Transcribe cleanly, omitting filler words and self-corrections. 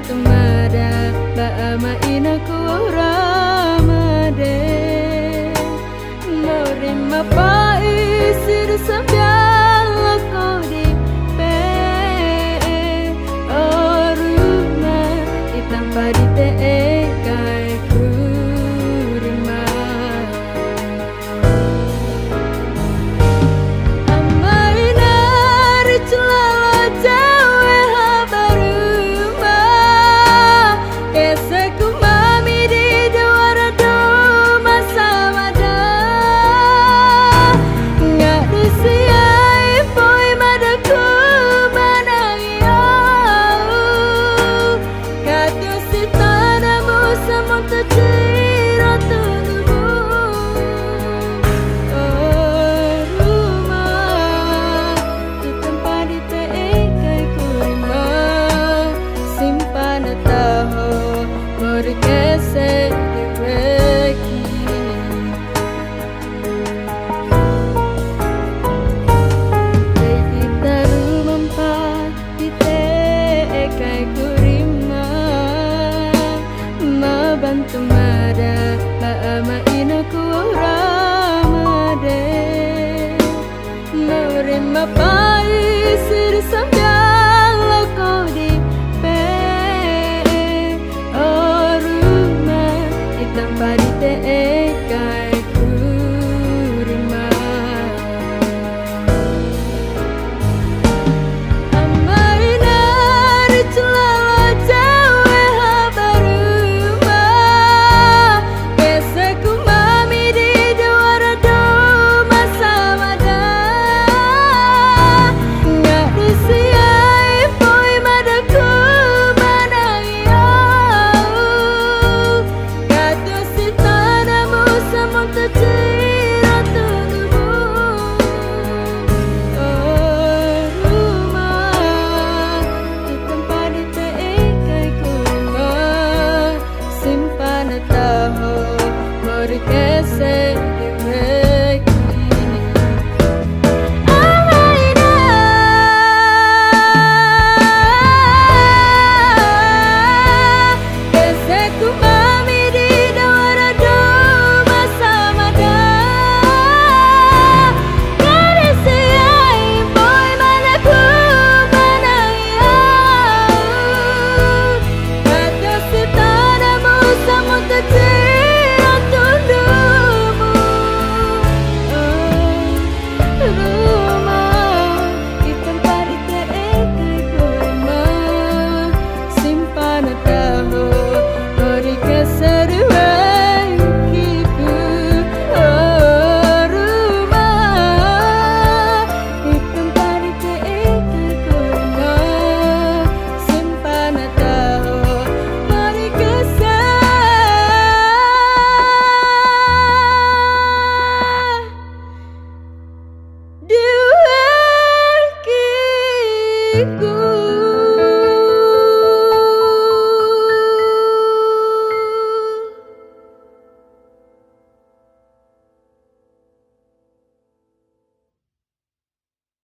tumada ba ama ina kuramade morima pai sir sambiala kodi pe oruma itang padite kai kurima ama ina ricula jawe habaruma eseku mami di dewara doma samada nggak disiai poi madaku manangiyau katu si tanamu samong teciro tunumu rumah di tempat di teikai kurima simpan tahu morikese diweki kita rumah di teikai kurima mabantu mada ba ama ina kuramade morima pai sir sambiala kodi pe oruma itang padite kai kurima ama ina ricula jawe habaruma eseku mami di dewara doma samada nggak disiai poi madaku manangiyau katu si tanamu samong teciro tunumu rumah di tempat di teikai kurima simpan tahu morikese diweki alaina eseku mami di dewara doma samada dari siai boy manaku manangiyau kata si tanamu samong teciro tunumu rumah di tempat di teikai kurima simpan tahu morikese diwekiku rumah di tempat di teikai kurima simpan tahu morikese diwekiku